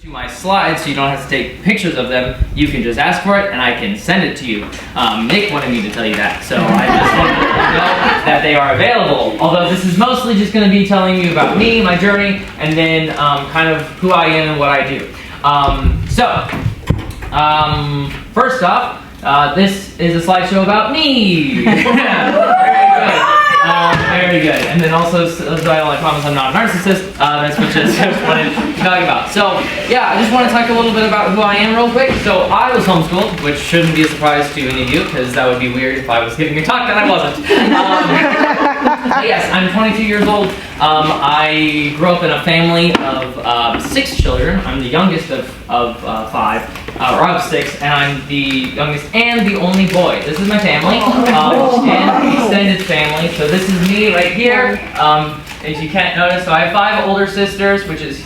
My slides, so you don't have to take pictures of them. You can just ask for it and I can send it to you. Nick wanted me to tell you that, so I just wanted to let you know that they are available. Although this is mostly just going to be telling you about me, my journey, and then kind of who I am and what I do. First off, this is a slideshow about me. Very good. Very good. And then also, so I promise I'm not a narcissist. That's what I just wanted to talk about. So, yeah, I just want to talk a little bit about who I am real quick. So, I was homeschooled, which shouldn't be a surprise to any of you, because that would be weird if I was giving a talk and I wasn't. Yes, I'm 22 years old. I grew up in a family of 6 children. I'm the youngest of 5. Or of 6, and I'm the youngest and the only boy. This is my family, and extended family. So this is me right here. As you can't notice, so I have 5 older sisters, which is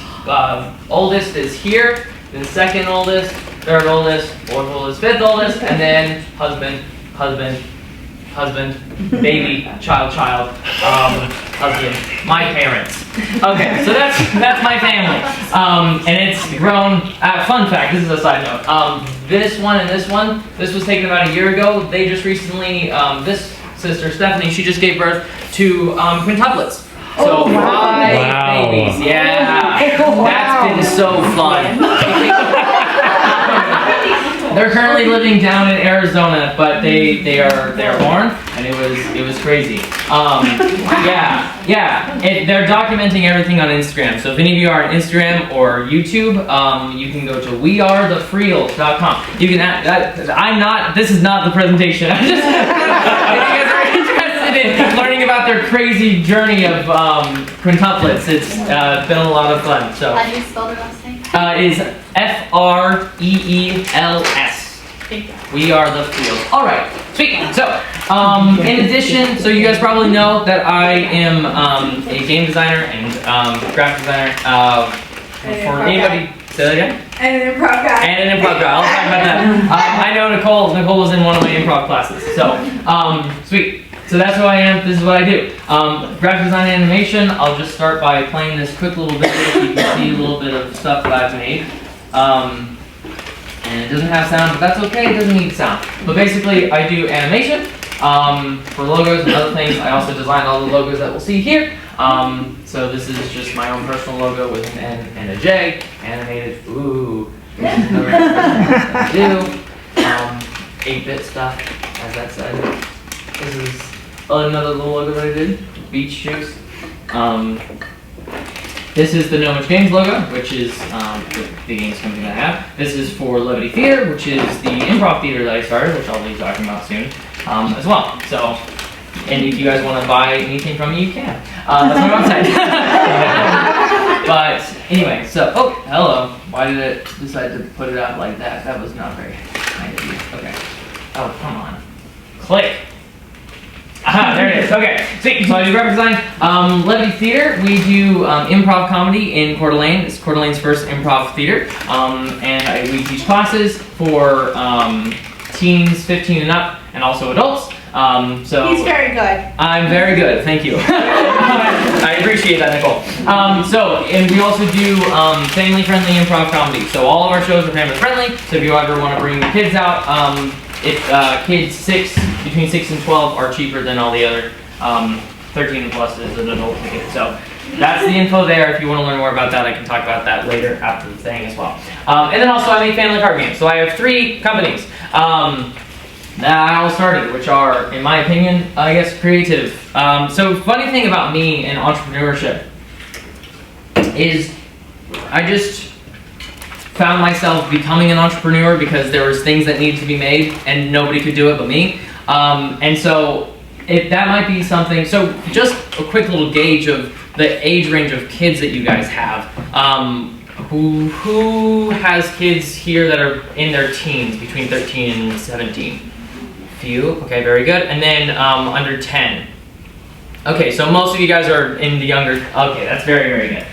oldest is here, then second oldest, third oldest, fourth oldest, fifth oldest, and then husband, baby, child, husband, my parents. Okay, so that's my family, and it's grown. Fun fact: this is a side note. This one and this was taken about a year ago. They just recently, this sister Stephanie, she just gave birth to quintuplets. So 5 babies. Yeah, that's been so fun. They're currently living down in Arizona, but they're born, and it was crazy. They're documenting everything on Instagram. So if any of you are on Instagram or YouTube, you can go to wearethefreels.com. You can add that. This is not the presentation. I'm just, if you guys are interested in learning about their crazy journey of quintuplets, it's been a lot of fun. So. How do you spell the last name? Is Freels. We are the Freels. All right, sweet. So, in addition, so you guys probably know that I am a game designer and graphic designer. For anybody, say that again. And an improv guy. And an improv guy. I'll talk about that. I know Nicole. Nicole was in one of my improv classes. So, sweet. So that's who I am. This is what I do. Graphic design and animation. I'll just start by playing this quick little video so you can see a little bit of stuff that I've made. And it doesn't have sound, but that's okay. It doesn't need sound. But basically, I do animation for logos and other things. I also design all the logos that we'll see here. So this is just my own personal logo with an N and a J. Animated. Ooh. This is another thing I do. 8-bit stuff, as that said. This is another little logo that I did, beach shoes. This is the Nomich Games logo, which is the games company that I have. This is for Levity Theater, which is the improv theater that I started, which I'll be talking about soon as well. So, and if you guys want to buy anything from me, you can. That's my website. But anyway, so, oh, hello. Why did it decide to put it out like that? That was not very kind of you. Okay. Oh, come on. Click. Aha, there it is. Okay, sweet. So I do graphic design. Levity Theater, we do improv comedy in Coeur d'Alene. It's Coeur d'Alene's first improv theater. And we teach classes for teens 15 and up, and also adults. So he's very good. I'm very good, thank you. I appreciate that, Nicole. And we also do family-friendly improv comedy. So all of our shows are family-friendly. So if you ever want to bring the kids out, kids between 6 and 12 are cheaper than all the other 13 and plus is an adult ticket. So that's the info there. If you want to learn more about that, I can talk about that later after the thing as well. And then also I make family card games. So I have 3 companies that I all started, which are, in my opinion, I guess, creative. So funny thing about me and entrepreneurship is I just found myself becoming an entrepreneur because there was things that needed to be made and nobody could do it but me. And so that might be something. So just a quick little gauge of the age range of kids that you guys have. Who has kids here that are in their teens, between 13 and 17? Few. Okay, very good. And then under 10. Okay, so most of you guys are in the younger. Okay, that's very, very good.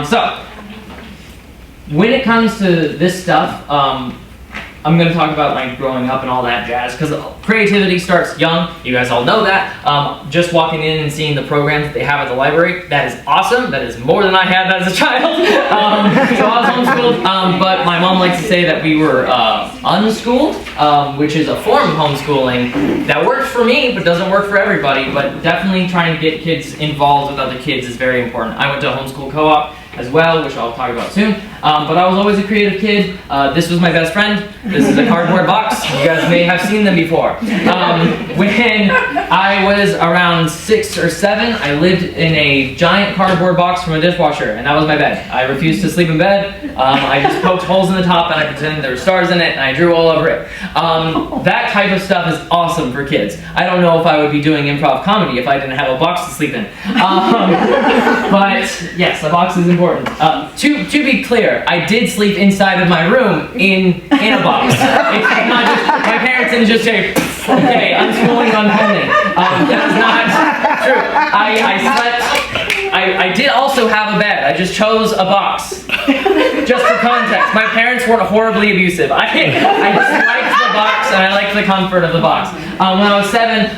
So when it comes to this stuff, I'm going to talk about my growing up and all that jazz, because creativity starts young. You guys all know that. Just walking in and seeing the programs that they have at the library, that is awesome. That is more than I had as a child. So I was homeschooled, but my mom likes to say that we were unschooled, which is a form of homeschooling that works for me, but doesn't work for everybody. But definitely trying to get kids involved with other kids is very important. I went to a homeschool co-op as well, which I'll talk about soon. But I was always a creative kid. This was my best friend. This is a cardboard box. You guys may have seen them before. When I was around 6 or 7, I lived in a giant cardboard box from a dishwasher, and that was my bed. I refused to sleep in bed. I just poked holes in the top, and I pretended there were stars in it, and I drew all over it. That type of stuff is awesome for kids. I don't know if I would be doing improv comedy if I didn't have a box to sleep in. But yes, a box is important. To be clear, I did sleep inside of my room in a box. It's not just, my parents didn't just say, okay, unschooling, unhomeschooling. That is not true. I did also have a bed. I just chose a box. Just for context, my parents weren't horribly abusive. I just liked the box, and I liked the comfort of the box. When I was 7,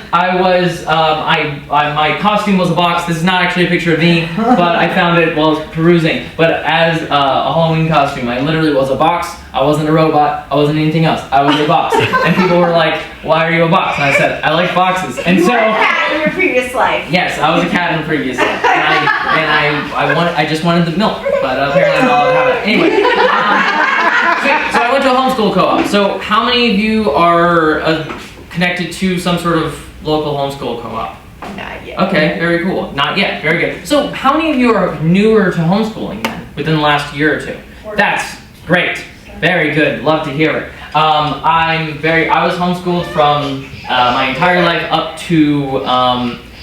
my costume was a box. This is not actually a picture of me, but I found it while I was perusing. But as a Halloween costume, I literally was a box. I wasn't a robot. I wasn't anything else. I was a box. And people were like, "Why are you a box?" And I said, "I like boxes." And you so, were a cat in your previous life. yes, I was a cat in a previous life, I just wanted the milk, but apparently I'm not allowed to have it. Anyway, so I went to a homeschool co-op. So how many of you are connected to some sort of local homeschool co-op? Not yet. Okay, very cool. Not yet, very good. So how many of you are newer to homeschooling then, within the last year or two? That's great. Very good. Love to hear it. I was homeschooled from my entire life up to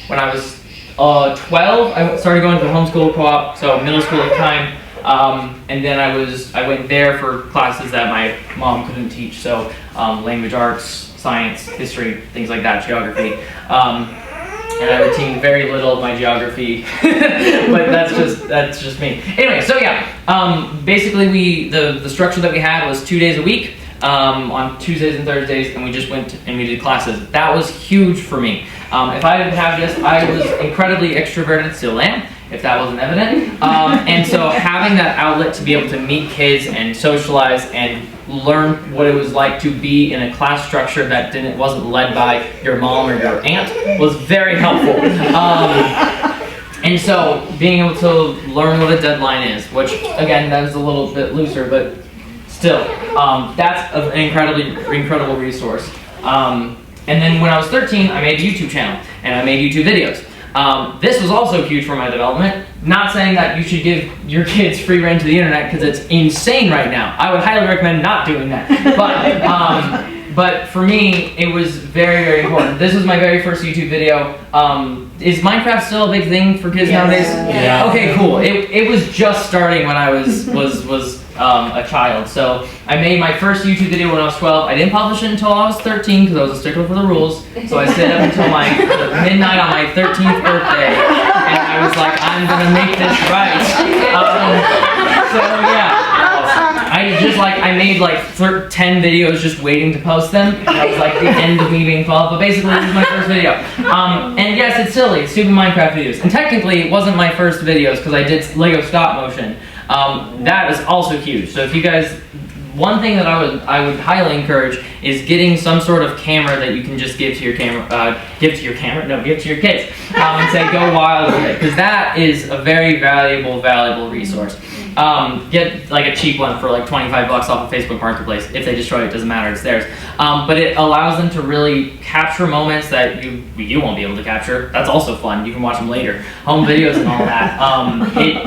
when I was 12. I started going to the homeschool co-op, so middle school at the time. And then I went there for classes that my mom couldn't teach, so language arts, science, history, things like that, geography. And I retained very little of my geography, but that's just me. Anyway, so yeah, basically the structure that we had was 2 days a week, on Tuesdays and Thursdays, and we just went and we did classes. That was huge for me. If I didn't have this, I was incredibly extroverted, still am, if that wasn't evident. And so having that outlet to be able to meet kids and socialize and learn what it was like to be in a class structure that wasn't led by your mom or your aunt was very helpful. And so being able to learn what a deadline is, which again, that is a little bit looser, but still, that's an incredible resource. And then when I was 13, I made a YouTube channel and I made YouTube videos. This was also huge for my development. Not saying that you should give your kids free rein to the internet because it's insane right now. I would highly recommend not doing that. But for me, it was very important. This was my very first YouTube video. Is Minecraft still a big thing for kids nowadays? Yeah. Okay, cool. It was just starting when I was a child. So I made my first YouTube video when I was 12. I didn't publish it until I was 13 because I was a stickler for the rules. So I stayed up until midnight on my 13th birthday, and I was like, I'm gonna make this right. So yeah. I made like 10 videos just waiting to post them. That was like the end of me being 12, but basically this was my first video. And yes, it's silly, it's stupid Minecraft videos. And technically it wasn't my first videos because I did Lego stop motion. That is also huge. So if you guys, one thing that I would highly encourage is getting some sort of camera that you can just give to your kids, and say go wild with it, because that is a very valuable resource. Get like a cheap one for like 25 bucks off of Facebook Marketplace. If they destroy it, doesn't matter, it's theirs. But it allows them to really capture moments that you won't be able to capture. That's also fun. You can watch them later. Home videos and all that.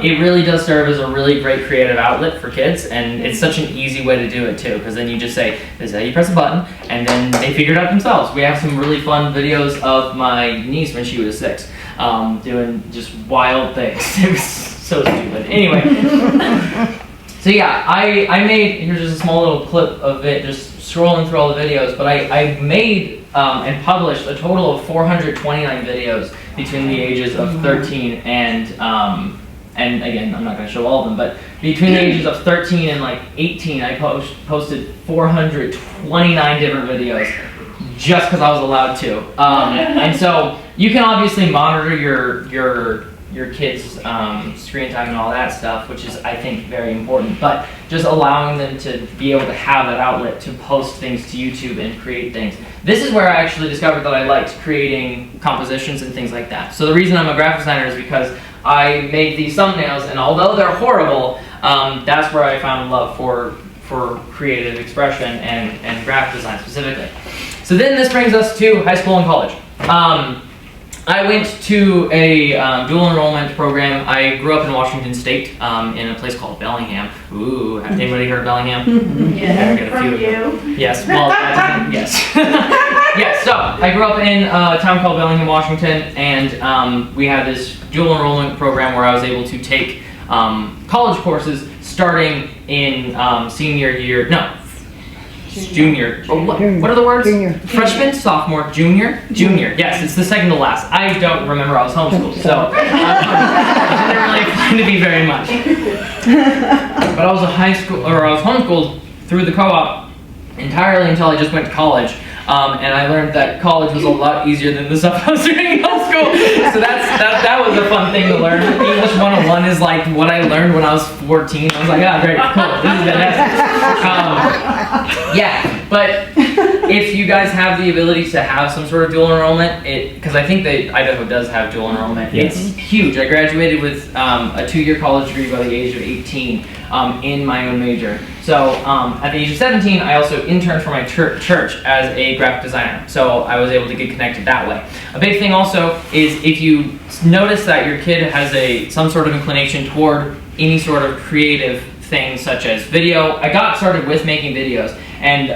It really does serve as a really great creative outlet for kids, and it's such an easy way to do it too, because then you just say, this is how you press a button, and then they figure it out themselves. We have some really fun videos of my niece when she was 6, doing just wild things. It was so stupid. Anyway, so yeah, I made, here's just a small little clip of it, just scrolling through all the videos, but I made and published a total of 429 videos between the ages of 13 and and again, I'm not going to show all of them, but between the ages of 13 and like 18, I posted 429 different videos just because I was allowed to. And so you can obviously monitor your kids' screen time and all that stuff, which is, I think, very important. But just allowing them to be able to have that outlet to post things to YouTube and create things. This is where I actually discovered that I liked creating compositions and things like that. So the reason I'm a graphic designer is because I made these thumbnails, and although they're horrible, that's where I found love for creative expression and graphic design specifically. So then this brings us to high school and college. I went to a dual enrollment program. I grew up in Washington State in a place called Bellingham. Ooh, has anybody heard of Bellingham? Yeah, I got a few of them. you. Yes, well, yes. Yes, so I grew up in a town called Bellingham, Washington, and we had this dual enrollment program where I was able to take college courses starting in senior year, no, junior. Oh, what are the words? Junior. Freshman, sophomore, junior? Junior, yes, it's the second to last. I don't remember, I was homeschooled, so it didn't really apply to me very much. But I was I was homeschooled through the co-op entirely until I just went to college. And I learned that college was a lot easier than the stuff I was doing in middle school. So that was a fun thing to learn. English 101 is like what I learned when I was 14. I was like, ah, great, cool, this is fantastic. Yeah, but if you guys have the ability to have some sort of dual enrollment, because I think that Idaho does have dual enrollment, Yes. It's huge. I graduated with a 2-year college degree by the age of 18 in my own major. So at the age of 17, I also interned for my church as a graphic designer. So I was able to get connected that way. A big thing also is if you notice that your kid has some sort of inclination toward any sort of creative thing, such as video. I got started with making videos, and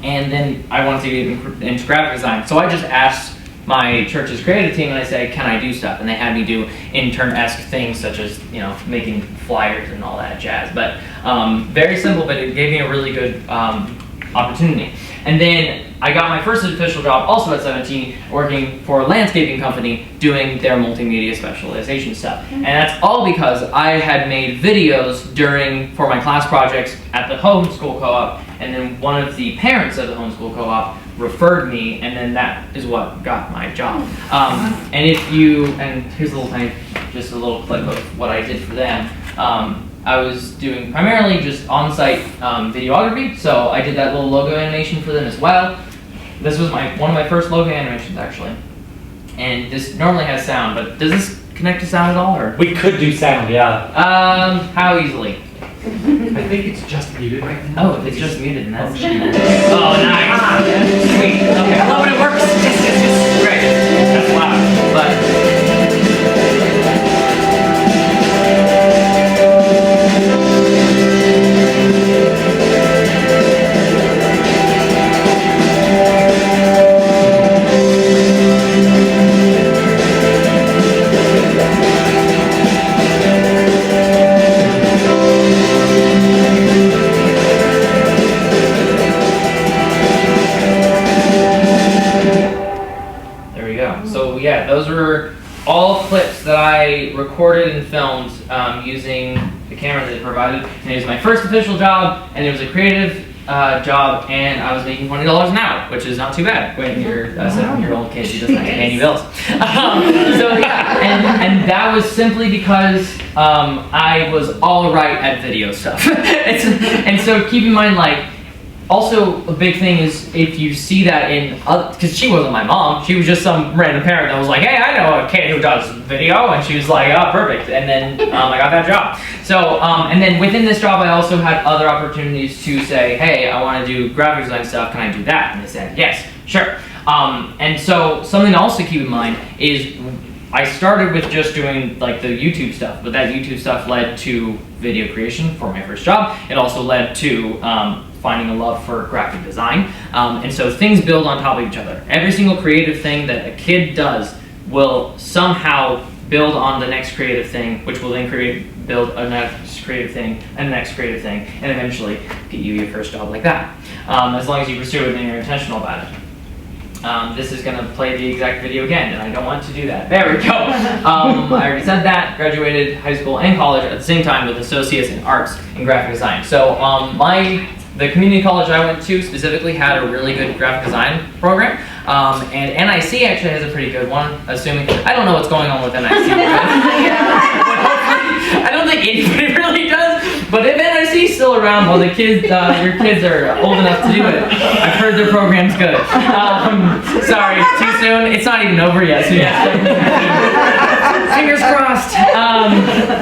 then I wanted to get into graphic design. So I just asked my church's creative team, and I said, can I do stuff? And they had me do intern-esque things such as, making flyers and all that jazz. But very simple, but it gave me a really good opportunity. And then I got my first official job also at 17, working for a landscaping company doing their multimedia specialization stuff. And that's all because I had made videos for my class projects at the Homeschool co-op, and then one of the parents of the Homeschool co-op referred me, and then that is what got my job. And here's just a little clip of what I did for them. I was doing primarily just on-site videography, so I did that little logo animation for them as well. This was one of my first logo animations, actually. And this normally has sound, but does this connect to sound at all? Or? We could do sound, yeah. How easily? I think it's just muted right now. Oh, it's just muted, and that's oh, nice. Sweet. Okay, I love when it works. Yes. Great. That's loud, but. Those were all clips that I recorded and filmed using the camera that they provided. And it was my first official job, and it was a creative job, and I was making $20 an hour, which is not too bad when you're a 7-year-old kid who doesn't have to pay any bills. So yeah, and that was simply because I was all right at video stuff. And so keep in mind, also, a big thing is if you see that because she wasn't my mom, she was just some random parent that was like, hey, I know a kid who does video, and she was like, oh, perfect, and then I got that job. So, and then within this job, I also had other opportunities to say, hey, I want to do graphic design stuff, can I do that? And they said, yes, sure. And so, something to also keep in mind is I started with just doing the YouTube stuff, but that YouTube stuff led to video creation for my first job. It also led to finding a love for graphic design. And so things build on top of each other. Every single creative thing that a kid does will somehow build on the next creative thing, which will then build a next creative thing, and the next creative thing, and eventually get you your first job like that. As long as you pursue it and you're intentional about it. This is going to play the exact video again, and I don't want to do that. There we go. I already said that. Graduated high school and college at the same time with associates in arts and graphic design. So the community college I went to specifically had a really good graphic design program. And NIC actually has a pretty good one, assuming, I don't know what's going on with NIC. I don't think anybody really does, but if NIC is still around while your kids are old enough to do it, I've heard their program's good. Sorry, too soon. It's not even over yet, so yeah. Fingers crossed.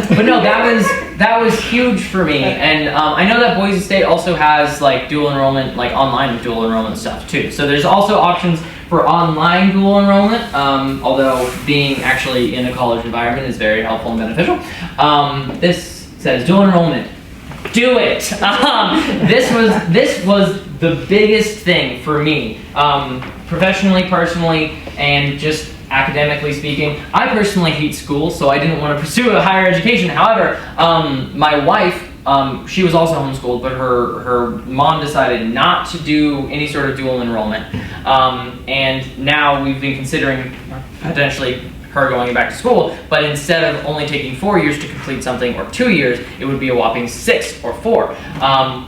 But no, that was huge for me, and I know that Boise State also has like dual enrollment, like online dual enrollment stuff too. So there's also options for online dual enrollment, although being actually in a college environment is very helpful and beneficial. This says dual enrollment. Do it! This was the biggest thing for me, professionally, personally, and just academically speaking. I personally hate school, so I didn't want to pursue a higher education. However, my wife, she was also homeschooled, but her mom decided not to do any sort of dual enrollment. And now we've been considering potentially her going back to school, but instead of only taking 4 years to complete something, or 2 years, it would be a whopping 6 or 4.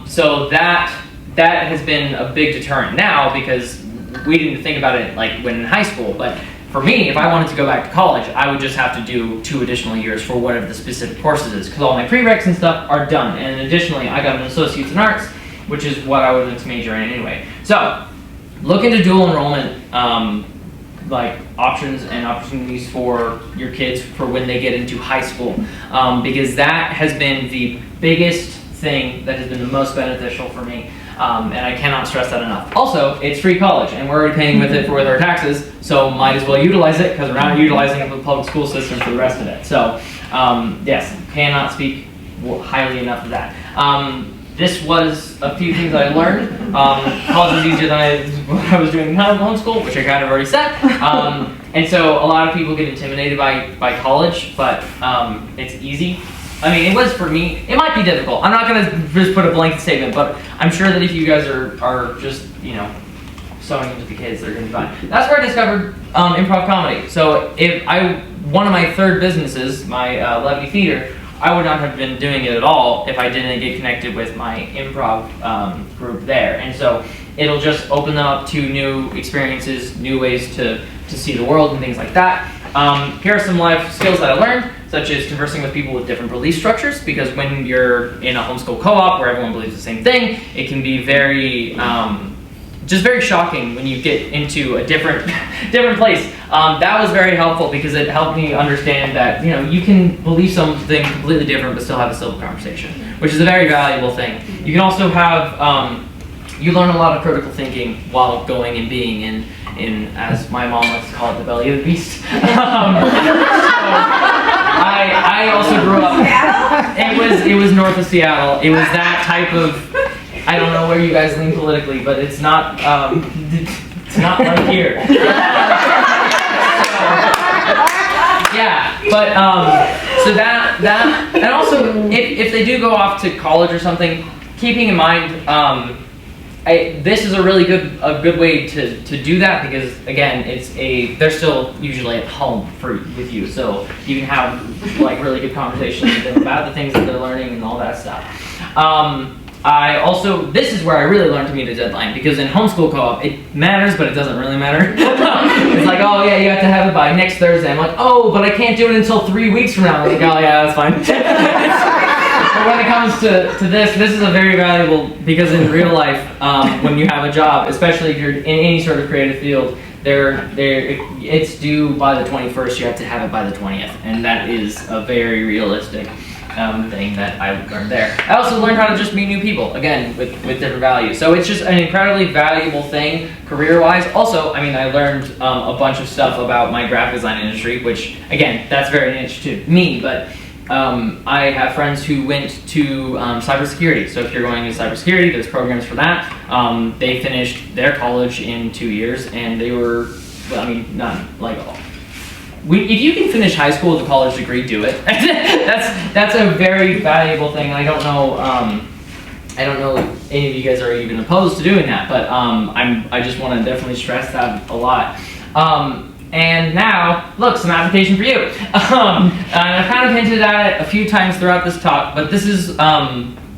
So that has been a big deterrent now, because we didn't think about it like when in high school, but for me, if I wanted to go back to college, I would just have to do 2 additional years for whatever the specific courses is, because all my prereqs and stuff are done. And additionally, I got an associate's in arts, which is what I was going to major in anyway. So, look into dual enrollment, like options and opportunities for your kids for when they get into high school, because that has been the biggest thing that has been the most beneficial for me. And I cannot stress that enough. Also, it's free college, and we're already paying with our taxes, so might as well utilize it, because we're not utilizing it for the public school system for the rest of it. So, yes, cannot speak highly enough of that. This was a few things that I learned. College is easier than what I was doing in homeschool, which I kind of already said. And so a lot of people get intimidated by college, but it's easy. I mean, it was for me. It might be difficult. I'm not going to just put a blanket statement, but I'm sure that if you guys are just, sewing into the kids, they're going to be fine. That's where I discovered improv comedy. So one of my third businesses, my Levy Theater, I would not have been doing it at all if I didn't get connected with my improv group there. And so it'll just open them up to new experiences, new ways to see the world and things like that. Here are some life skills that I learned, such as conversing with people with different belief structures, because when you're in a homeschool co-op where everyone believes the same thing, it can be very, just very shocking when you get into a different place. That was very helpful, because it helped me understand that, you can believe something completely different but still have a civil conversation, which is a very valuable thing. You can also have, you learn a lot of critical thinking while going and being in, as my mom likes to call it, the belly of the beast. So I also grew up, it was north of Seattle. It was that type of, I don't know where you guys lean politically, but it's not right here. Yeah, but so that and also if they do go off to college or something, keeping in mind, this is a really good way to do that, because again, they're still usually at home with you, so you can have like really good conversations with them about the things that they're learning and all that stuff. This is where I really learned to meet a deadline, because in homeschool co-op, it matters, but it doesn't really matter. It's like, oh yeah, you have to have it by next Thursday. I'm like, oh, but I can't do it until 3 weeks from now. I'm like, oh yeah, that's fine. But when it comes to this is a very valuable, because in real life, when you have a job, especially if you're in any sort of creative field, it's due by the 21st, you have to have it by the 20th, and that is a very realistic thing that I learned there. I also learned how to just meet new people, again, with different values. So it's just an incredibly valuable thing, career-wise. Also, I mean, I learned a bunch of stuff about my graphic design industry, which, again, that's very niche to me, but I have friends who went to cybersecurity. So if you're going into cybersecurity, there's programs for that. They finished their college in 2 years, and they were, well, I mean, not like all. If you can finish high school with a college degree, do it. That's a very valuable thing. I don't know I don't know if any of you guys are even opposed to doing that, but I just want to definitely stress that a lot. And now, look, some application for you. And I've kind of hinted at it a few times throughout this talk, but this is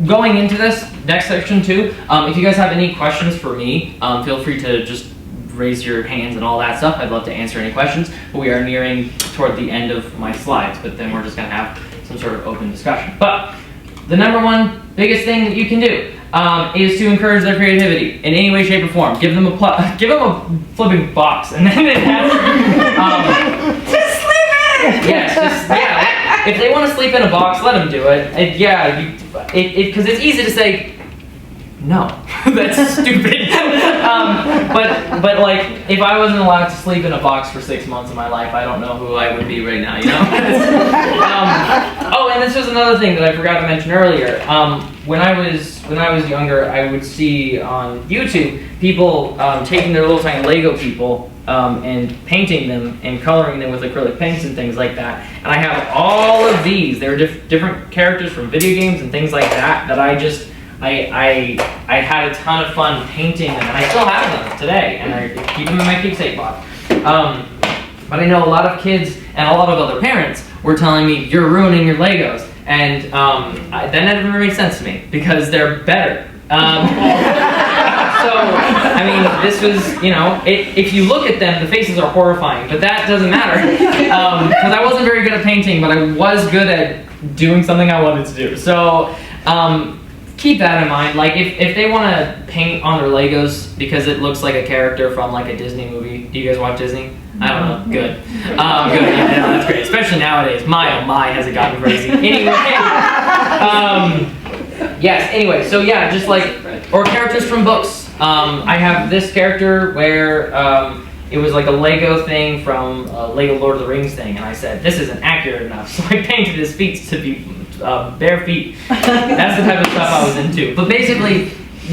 going into this next section too. If you guys have any questions for me, feel free to just raise your hands and all that stuff. I'd love to answer any questions. But we are nearing toward the end of my slides, but then we're just going to have some sort of open discussion. But the number one biggest thing that you can do is to encourage their creativity in any way, shape, or form. Give them a flipping box, and then it has. Just sleep in. Yeah. If they want to sleep in a box, let them do it. Because it's easy to say no. That's stupid. But like, if I wasn't allowed to sleep in a box for 6 months of my life, I don't know who I would be right now. You know. Oh, and this was another thing that I forgot to mention earlier. When I was younger, I would see on YouTube people taking their little tiny Lego people and painting them and coloring them with acrylic paints and things like that. And I have all of these. They're different characters from video games and things like that that I had a ton of fun painting them, and I still have them today, and I keep them in my keepsake box. But I know a lot of kids and a lot of other parents were telling me, you're ruining your Legos. And that never made sense to me, because they're better. So, I mean, this was, you know, if you look at them, the faces are horrifying, but that doesn't matter. Because I wasn't very good at painting, but I was good at doing something I wanted to do. So, keep that in mind. Like, if they want to paint on their Legos because it looks like a character from, like, a Disney movie. Do you guys watch Disney? I don't know. Good. Good. Yeah, no, that's great. Especially nowadays. My, oh my, has it gotten crazy. Anyway. Yes, anyway. So, yeah, just like, or characters from books. I have this character where it was like a Lego thing from Lego Lord of the Rings thing. And I said, this isn't accurate enough. So I painted his feet to be bare feet. That's the type of stuff I was into. But basically,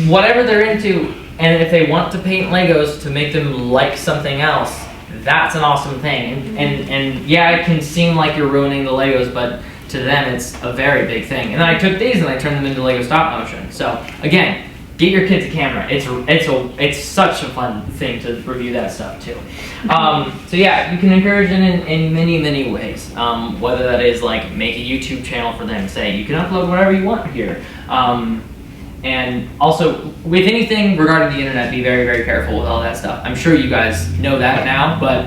whatever they're into, and if they want to paint Legos to make them like something else, that's an awesome thing. And yeah, it can seem like you're ruining the Legos, but to them it's a very big thing. And then I took these and I turned them into Lego stop motion. So again, get your kids a camera. It's such a fun thing to review that stuff too. So yeah, you can encourage them in many ways. Whether that is like make a YouTube channel for them, say you can upload whatever you want here. And also with anything regarding the internet, be very careful with all that stuff. I'm sure you guys know that now, but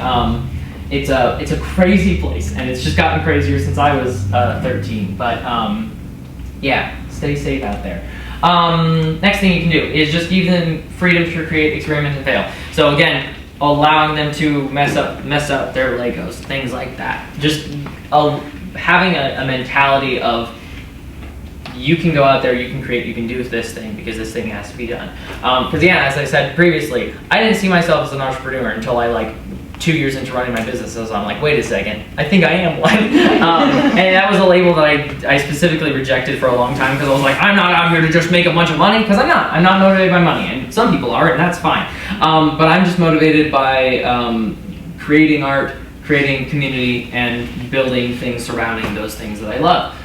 it's a crazy place, and it's just gotten crazier since I was 13. But yeah, stay safe out there. Next thing you can do is just give them freedom to create, experiment, and fail. So again, allowing them to mess up their Legos, things like that. Just having a mentality of you can go out there, you can create, you can do this thing because this thing has to be done. Because yeah, as I said previously, I didn't see myself as an entrepreneur until I like 2 years into running my businesses. I'm like, wait a second, I think I am one. And that was a label that I specifically rejected for a long time because I was like, I'm not out here to just make a bunch of money, because I'm not motivated by money, and some people are, and that's fine. But I'm just motivated by creating art, creating community, and building things surrounding those things that I love.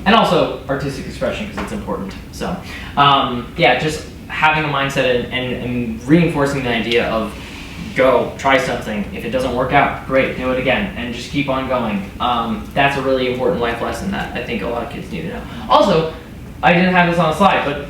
And also artistic expression, because it's important. So yeah, just having a mindset and reinforcing the idea of go, try something. If it doesn't work out, great, do it again, and just keep on going. That's a really important life lesson that I think a lot of kids need to know. Also, I didn't have this on a slide, but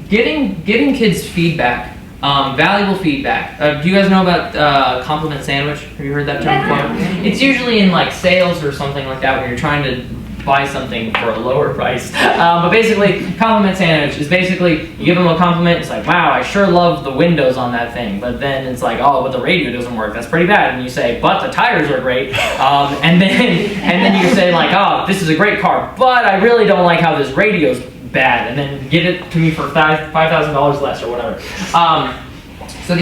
getting kids feedback, valuable feedback. Do you guys know about compliment sandwich? Have you heard that term before? It's usually in like sales or something like that, where you're trying to buy something for a lower price. But basically, compliment sandwich is basically, you give them a compliment, it's like, wow, I sure love the windows on that thing. But then it's like, oh, but the radio doesn't work, that's pretty bad. And you say, but the tires are great. And then you say like, oh, this is a great car, but I really don't like how this radio's bad. And then get it to me for $5,000 less or whatever. So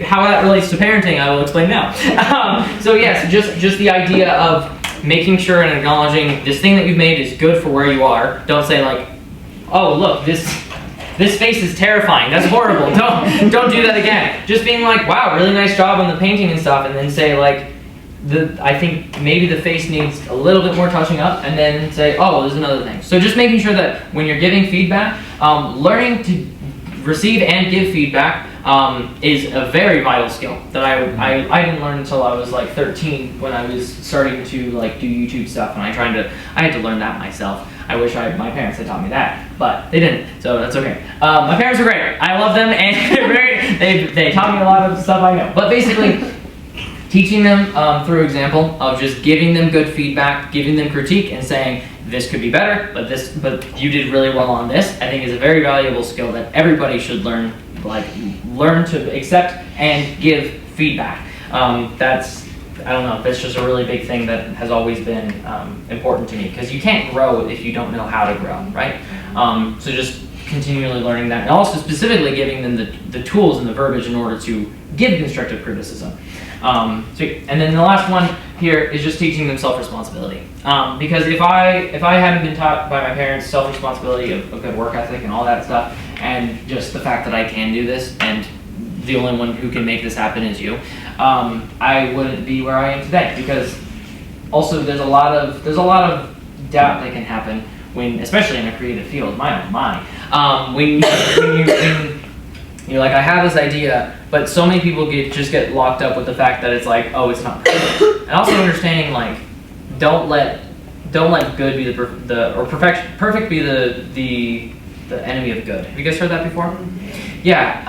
how that relates to parenting, I will explain now. So yes, just the idea of making sure and acknowledging this thing that you've made is good for where you are. Don't say like, oh look, this face is terrifying, that's horrible, don't do that again. Just being like, wow, really nice job on the painting and stuff, and then say like, I think maybe the face needs a little bit more touching up, and then say, oh, well, there's another thing. So just making sure that when you're giving feedback, learning to receive and give feedback is a very vital skill that I didn't learn until I was like 13 when I was starting to like do YouTube stuff, and I had to learn that myself. I wish my parents had taught me that, but they didn't, so that's okay. My parents are great. I love them, and they taught me a lot of stuff I know. But basically, teaching them through example of just giving them good feedback, giving them critique, and saying this could be better, but you did really well on this, I think is a very valuable skill that everybody should learn to accept and give feedback. I don't know, that's just a really big thing that has always been important to me, because you can't grow if you don't know how to grow, right? So just continually learning that, and also specifically giving them the tools and the verbiage in order to give constructive criticism. And then the last one here is just teaching them self-responsibility. Because if I hadn't been taught by my parents self-responsibility of good work ethic and all that stuff, and just the fact that I can do this, and the only one who can make this happen is you, I wouldn't be where I am today. Because also there's a lot of doubt that can happen when, especially in a creative field, when you're like, I have this idea, but so many people just get locked up with the fact that it's like, oh, it's not perfect. And also understanding, like, don't let good be perfect be the enemy of good. Have you guys heard that before? Yeah.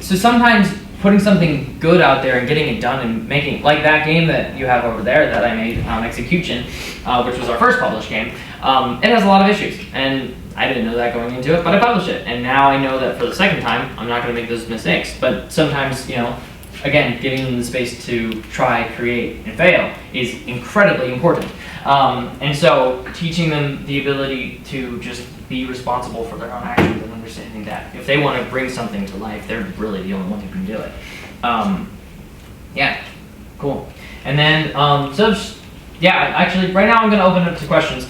So sometimes putting something good out there and getting it done and making, like that game that you have over there that I made, Execution, which was our first published game, it has a lot of issues, and I didn't know that going into it, but I published it, and now I know that for the second time, I'm not going to make those mistakes. But sometimes, again, giving them the space to try, create, and fail is incredibly important. And so teaching them the ability to just be responsible for their own actions and understanding that if they want to bring something to life, they're really the only one who can do it. Yeah, cool. And then, actually, right now I'm going to open it up to questions.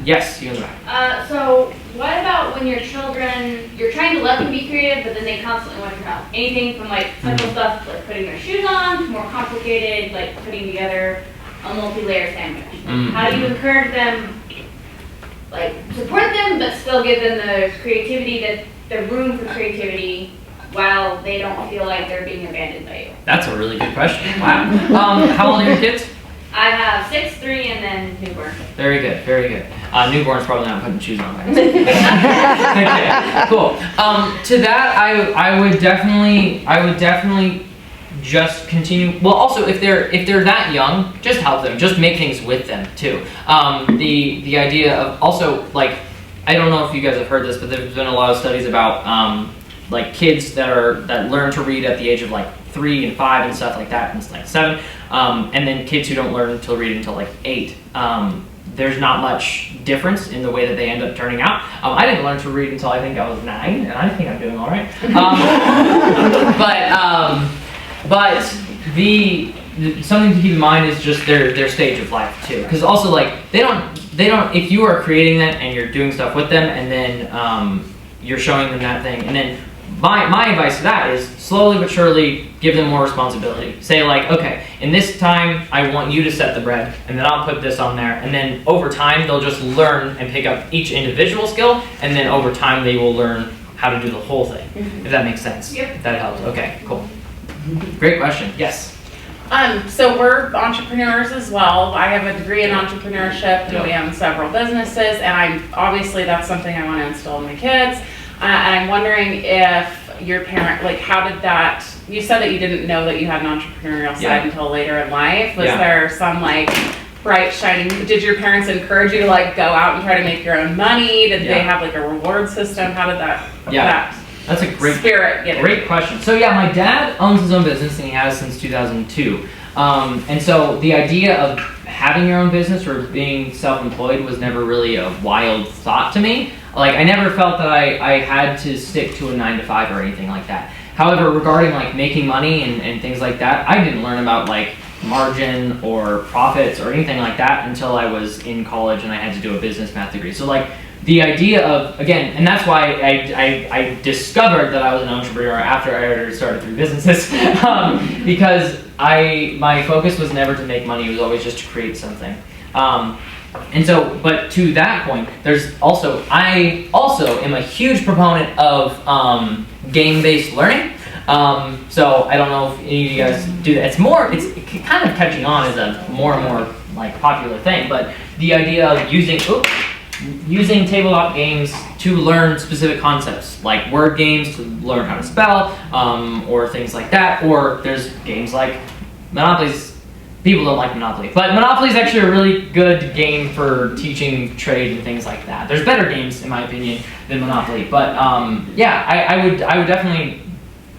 Yes, you in the back. So what about when your children, you're trying to let them be creative, but then they constantly want to come out? Anything from like simple stuff like putting their shoes on to more complicated, like putting together a multi-layer sandwich. How do you encourage them, like support them, but still give them the creativity, the room for creativity, while they don't feel like they're being abandoned by you? That's a really good question. Wow. How old are your kids? I have 6, 3, and then newborn. Very good, very good. Newborn's probably not putting shoes on. Okay, cool. To that, I would definitely just continue. Well, also if they're that young, just help them. Just make things with them too. The idea of also, like, I don't know if you guys have heard this, but there's been a lot of studies about like kids that learn to read at the age of like 3 and 5 and stuff like that, and it's like 7, and then kids who don't learn to read until like 8. There's not much difference in the way that they end up turning out. I didn't learn to read until I think I was 9, and I think I'm doing all right. But something to keep in mind is just their stage of life too, because also like they don't. If you are creating that and you're doing stuff with them, and then you're showing them that thing, and then my advice to that is slowly but surely give them more responsibility. Say like, okay, in this time I want you to set the bread, and then I'll put this on there, and then over time they'll just learn and pick up each individual skill, and then over time they will learn how to do the whole thing. If that makes sense. Yep. If that helps. Okay, cool. Great question. Yes. So we're entrepreneurs as well. I have a degree in entrepreneurship, and we own several businesses, and obviously that's something I want to instill in my kids. And I'm wondering if your parent, like, how did that, you said that you didn't know that you had an entrepreneurial side until later in life. Was there some like bright shining, did your parents encourage you to like go out and try to make your own money? Did they have like a reward system? How did that, that's a great great question. So yeah, my dad owns his own business, and he has since 2002. And so the idea of having your own business or being self-employed was never really a wild thought to me. Like, I never felt that I had to stick to a 9-to-5 or anything like that. However, regarding like making money and things like that, I didn't learn about like margin or profits or anything like that until I was in college and I had to do a business math degree. So like the idea of, again, and that's why I discovered that I was an entrepreneur after I already started 3 businesses, because my focus was never to make money, it was always just to create something. And so, but to that point, I also am a huge proponent of game-based learning. So I don't know if any of you guys do that. It's kind of catching on as a more and more like popular thing, but the idea of using tabletop games to learn specific concepts, like word games to learn how to spell, or things like that, or there's games like Monopoly's. People don't like Monopoly, but Monopoly is actually a really good game for teaching trade and things like that. There's better games, in my opinion, than Monopoly, but yeah, I would definitely,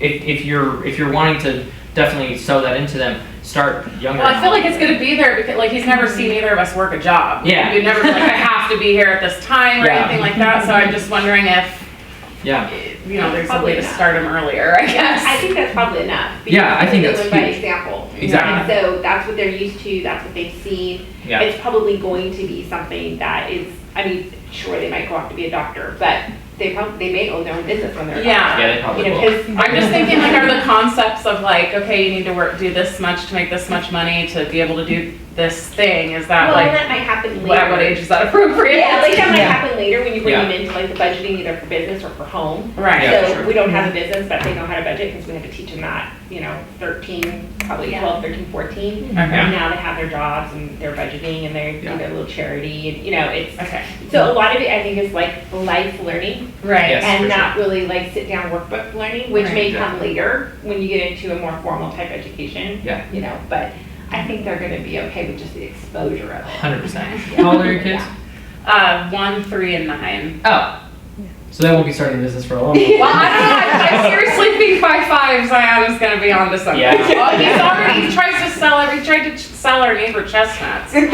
if you're wanting to definitely sew that into them, start younger. Well, I feel like it's going to be there because like he's never seen either of us work a job. Yeah. You'd never be like, I have to be here at this time or anything like that. So I'm just wondering if, there's a way to start him earlier, I guess. I think that's probably enough. Yeah, I think that's live by huge. example. Exactly. And so that's what they're used to, that's what they've seen. Yeah. It's probably going to be something that is, sure, they might go off to be a doctor, but they may own their own business when they're a doctor. Yeah, they probably will. 'cause I'm just thinking like, are the concepts of like, okay, you need to do this much to make this much money to be able to do this thing, is that well, like, that might happen later. what age is that appropriate? Yeah, like that might happen later when you bring Yeah. them into like the budgeting either for business or for home. Right. Yeah, So sure. we don't have a business, but they know how to budget because we had to teach them that, 13, probably 12, 13, 14. Okay. And now they have their jobs and they're budgeting and they do Yeah. their little charity and, it's, Okay. so a lot of it I think is like life learning Right. Yes. and for not really like sit down workbook learning, which Right. may come later when you get into a more formal type education. Yeah. But I think they're gonna be okay with just the exposure of it. 100%. How old are your kids? 1, 3, and 9. Oh. So they won't be starting a business for a long time. Well, I don't know. I seriously think by 5, Zion's gonna be onto something. Yeah. Well, he tried to sell our neighbor chestnuts. Off his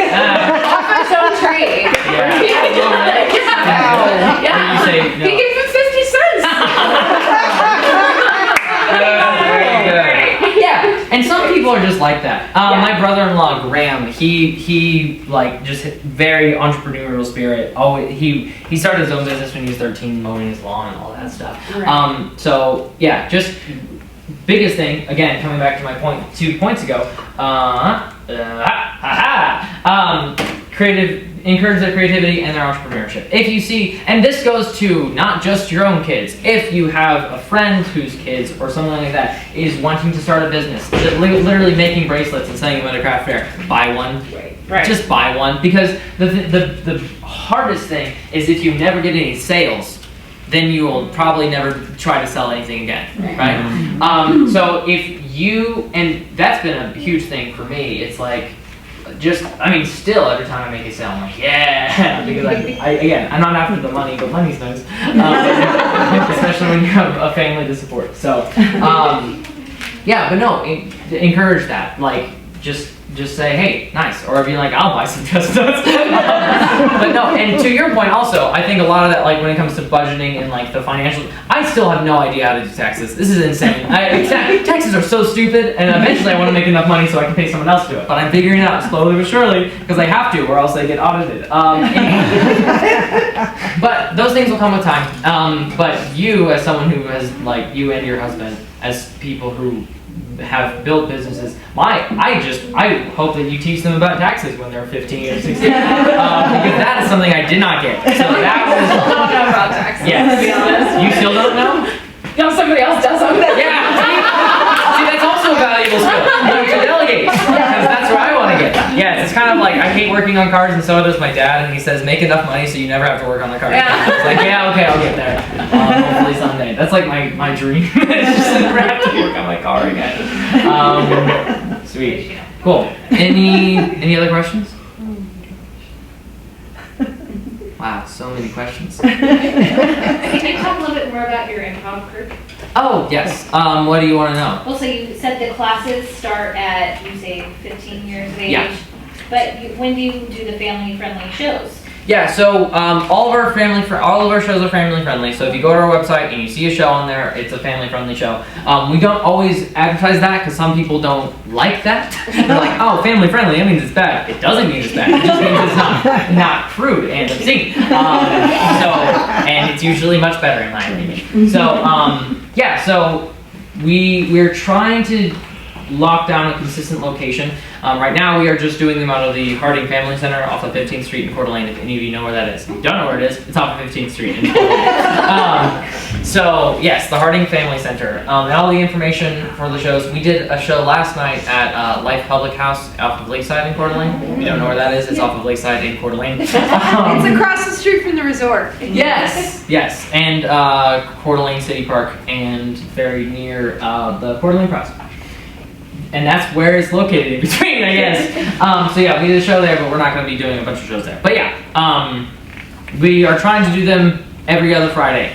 own tree. Yeah. Yeah. You say no. He gave him 50 cents. Yeah, and some people are just like that. My brother-in-law Graham, he like just very entrepreneurial spirit. Oh, he started his own business when he was 13, mowing his lawn and all that stuff. Right. So yeah, just biggest thing again, coming back to my point 2 points ago. Encourage their creativity and their entrepreneurship. If you see, and this goes to not just your own kids, if you have a friend whose kids or something like that is wanting to start a business, literally making bracelets and selling them at a craft fair, buy one. Right. Just buy one, because the hardest thing is if you never get any sales, then you will probably never try to sell anything again, right? So if you, and that's been a huge thing for me, it's like, still every time I make a sale, I'm like, yeah, because I'm not after the money, but money's nice, especially when you have a family to support. So, yeah, but no, encourage that. Like, just say, hey, nice, or be like, I'll buy some chestnuts. But no, and to your point also, I think a lot of that, like when it comes to budgeting and like the financial, I still have no idea how to do taxes. This is insane. Taxes are so stupid, and eventually I want to make enough money so I can pay someone else to do it. But I'm figuring it out slowly but surely because I have to, or else they get audited. But those things will come with time. But you, as someone who has, like you and your husband, as people who have built businesses, I hope that you teach them about taxes when they're 15 or 16, because that is something I did not get. So that was. I still don't know about taxes, Yes. to be honest. You still don't know? No, somebody else does them. Yeah. See, that's also a valuable skill. To delegate, because that's where I want to get. Yes, it's kind of like I hate working on cars, and so does my dad. And he says, make enough money so you never have to work on the car. Yeah. It's like, yeah, okay, I'll get there. Hopefully someday. That's like my dream. It's just never have to work on my car again. Sweet. Cool. Any other questions? Wow, so many questions. Can you talk a little bit more about your improv group? Oh, yes. What do you want to know? Well, so you said the classes start at, you say, 15 years of age. Yeah. But when do you do the family-friendly shows? Yeah, so all of our shows are family friendly. So if you go to our website and you see a show on there, it's a family friendly show. We don't always advertise that because some people don't like that. They're like, oh, family friendly, that means it's bad. It doesn't mean it's bad. It just means it's not crude and obscene. And it's usually much better in my opinion. So yeah, so we're trying to lock down a consistent location. Right now we are just doing them out of the Harding Family Center off of 15th Street in Coeur d'Alene, if any of you know where that is. If you don't know where it is, it's off of 15th Street in Coeur d'Alene. So yes, the Harding Family Center. And all the information for the shows. We did a show last night at Life Public House off of Lakeside in Coeur d'Alene. If you don't know where that is, it's off of Lakeside in Coeur d'Alene. It's across the street from the resort. Yes, yes, and Coeur d'Alene City Park, and very near the Coeur d'Alene Press. And that's where it's located in between, I guess. So yeah, we did a show there, but we're not going to be doing a bunch of shows there. But yeah, we are trying to do them every other Friday.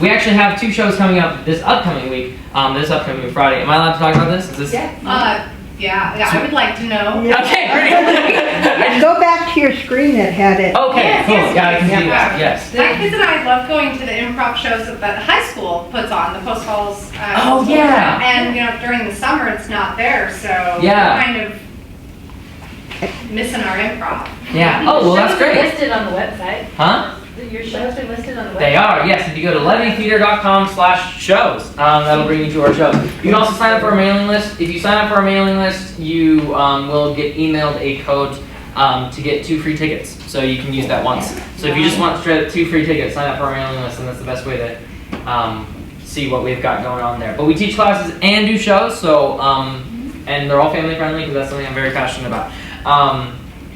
We actually have 2 shows coming up this upcoming week, this upcoming Friday. Am I allowed to talk about this? Is this? Yeah, I would like to know. Okay, great. Go back to your screen that had it. Okay, Yes, cool. yes, Yeah, I can yes. see that. Yes. My kids and I love going to the improv shows that the high school puts on, the Post Halls. Oh, yeah. And during the summer it's not there, so Yeah. we're kind of missing our improv. Yeah. Oh, well, that's Shows are great. listed on the website. Huh? Your shows are listed on the website. They are, yes. If you go to levytheater.com/shows, that'll bring you to our show. You can also sign up for our mailing list. If you sign up for our mailing list, you will get emailed a code to get 2 free tickets. So you can use that once. So if you just want straight 2 free tickets, sign up for our mailing list, and that's the best way to see what we've got going on there. But we teach classes and do shows, so and they're all family friendly because that's something I'm very passionate about.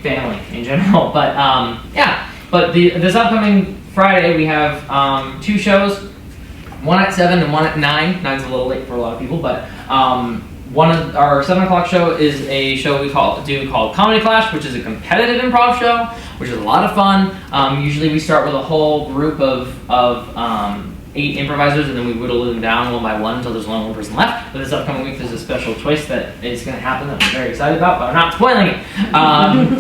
Family in general, but yeah. But this upcoming Friday we have 2 shows, one at 7 and one at 9. 9's a little late for a lot of people, but one of our 7 o'clock show is a show we called Comedy Clash, which is a competitive improv show, which is a lot of fun. Usually we start with a whole group of 8 improvisers, and then we whittle them down one by one until there's only 1 person left. But this upcoming week, there's a special twist that is going to happen that I'm very excited about, but I'm not spoiling it.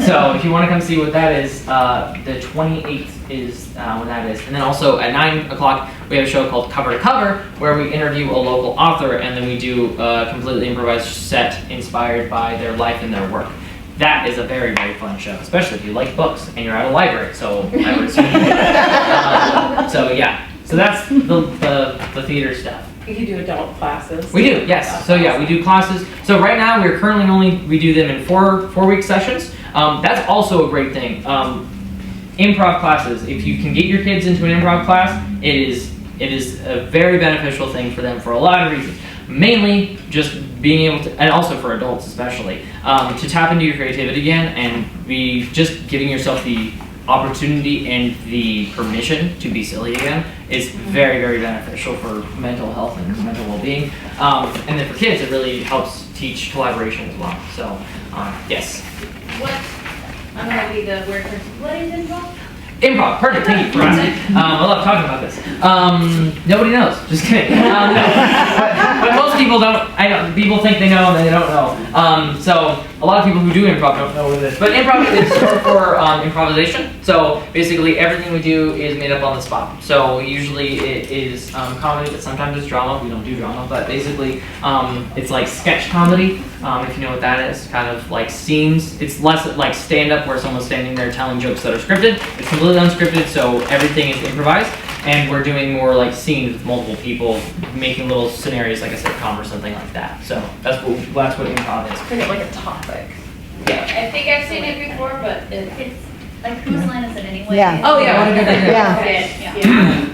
So if you want to come see what that is, the 28th is when that is. And then also at 9 o'clock, we have a show called Cover to Cover, where we interview a local author, and then we do a completely improvised set inspired by their life and their work. That is a very, very fun show, especially if you like books and you're at a library, so I would assume you do. So yeah. So that's the theater stuff. You can do adult classes. We do, yes. So yeah, we do classes. So right now we're currently we do them in 4-week sessions. That's also a great thing. Improv classes, if you can get your kids into an improv class, it is a very beneficial thing for them for a lot of reasons. Mainly just being able to, and also for adults especially, to tap into your creativity again and be just giving yourself the opportunity and the permission to be silly again is very, very beneficial for mental health and mental well-being. And then for kids, it really helps teach collaboration as well. So, yes. What? I'm gonna be the word person. What is improv? Improv, perfect, thank you for asking. I love talking about this. Nobody knows, just kidding. No. But most people don't, people think they know and they don't know. So a lot of people who do improv don't know what it is. But improv is short for improvisation. So basically everything we do is made up on the spot. So usually it is comedy, but sometimes it's drama. We don't do drama, but basically it's like sketch comedy, if you know what that is. Kind of like scenes. It's less like stand-up where someone's standing there telling jokes that are scripted. It's completely unscripted, so everything is improvised. And we're doing more like scenes with multiple people, making little scenarios like a sitcom or something like that. So that's what improv is. Bring it like a topic. Yeah. I think I've seen it before, but it's like whose line is it anyway? Yeah. Oh yeah, what a good idea. Yeah. Yeah.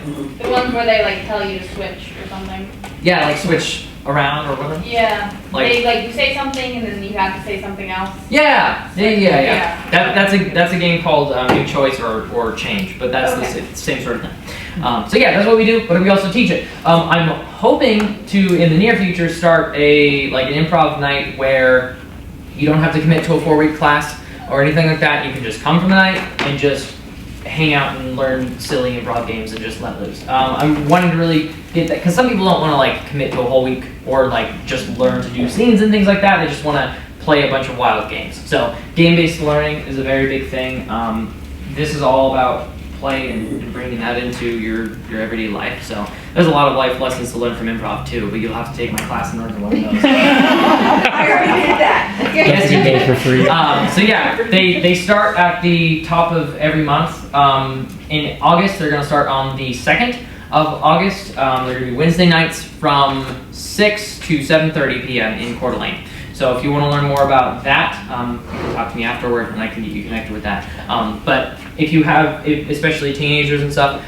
The ones where they like tell you to switch or something. Yeah, like switch around or whatever. Yeah. Like- They like you say something and then you have to say something else. Yeah. Yeah. That's a game called New Choice or Change, but that's Okay. the same sort of thing. So yeah, that's what we do, but we also teach it. I'm hoping to, in the near future, start an improv night where you don't have to commit to a 4-week class or anything like that. You can just come from the night and just hang out and learn silly improv games and just let loose. I'm wanting to really get that, because some people don't want to like commit to a whole week or like just learn to do scenes and things like that. They just want to play a bunch of wild games. So game-based learning is a very big thing. this is all about play and bringing that into your everyday life. So there's a lot of life lessons to learn from improv too, but you'll have to take my class and learn one of those. I already did that. Yes, you Days for free. so yeah, they start at the top of every month. In August, they're going to start on the 2nd of August. They're going to be Wednesday nights from 6 to 7:30 p.m. in Coeur d'Alene. So if you want to learn more about that, you can talk to me afterward and I can get you connected with that. But if you have, especially teenagers and stuff,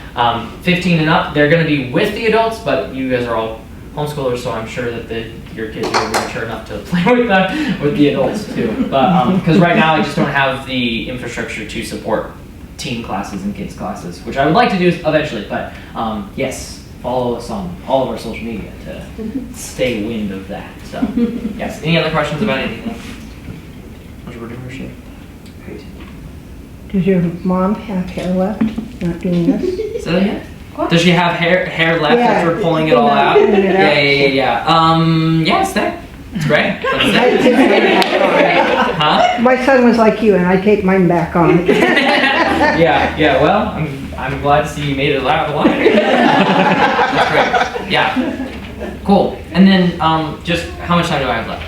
15 and up, they're going to be with the adults, but you guys are all homeschoolers, so I'm sure that your kids are mature enough to play with the adults too. But because right now I just don't have the infrastructure to support teen classes and kids classes, which I would like to do eventually. But yes, follow us on all of our social media to stay wind of that. So yes, any other questions about anything? Entrepreneurship. Great. Does your mom have hair left? Not doing this? Say that again? Does she have hair left Yeah, after pulling it all out? pulling it out. Yeah, it's there. It's great. I take mine back Huh? on. My son was like you, and I take mine back on. Yeah. Well, I'm glad to see you made it out alive. That's great. Yeah. Cool. And then, just how much time do I have left?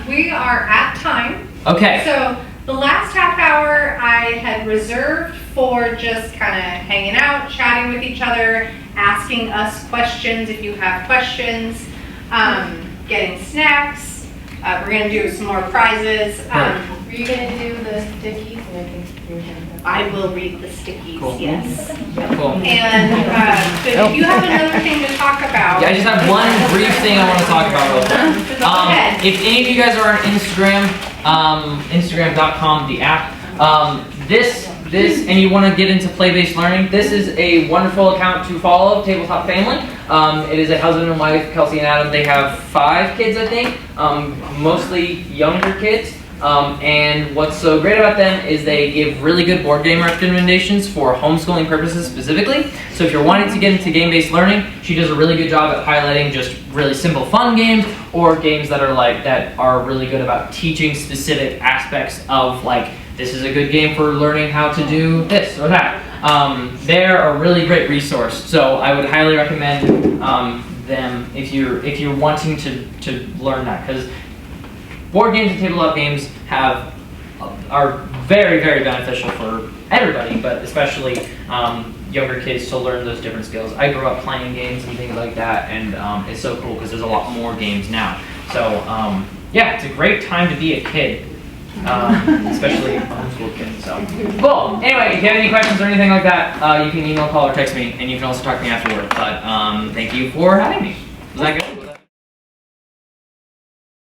We are at time. Okay. So the last half hour I had reserved for just kind of hanging out, chatting with each other, asking us questions if you have questions, getting snacks. We're going to do some more prizes. Are you gonna do the stickies? I will read the stickies, Cool. yes. Cool. And so if you have another thing to talk about. Yeah, I just have one brief thing I want to talk about real quick. Go ahead. If any of you guys are on Instagram, Instagram.com, the app, this, and you want to get into play-based learning, this is a wonderful account to follow, Tabletop Family. It is a husband and wife, Kelsey and Adam. They have 5 kids, I think, mostly younger kids. And what's so great about them is they give really good board game recommendations for homeschooling purposes specifically. So if you're wanting to get into game-based learning, she does a really good job at highlighting just really simple fun games or games that are really good about teaching specific aspects of, like, this is a good game for learning how to do this or that. They're a really great resource, so I would highly recommend them if you're wanting to learn that, because board games and tabletop games are very, very beneficial for everybody, but especially younger kids to learn those different skills. I grew up playing games and things like that, and it's so cool because there's a lot more games now. So yeah, it's a great time to be a kid. Especially a homeschool kid. So cool. Anyway, if you have any questions or anything like that, you can email, call, or text me, and you can also talk to me afterward. But thank you for having me. Was that good?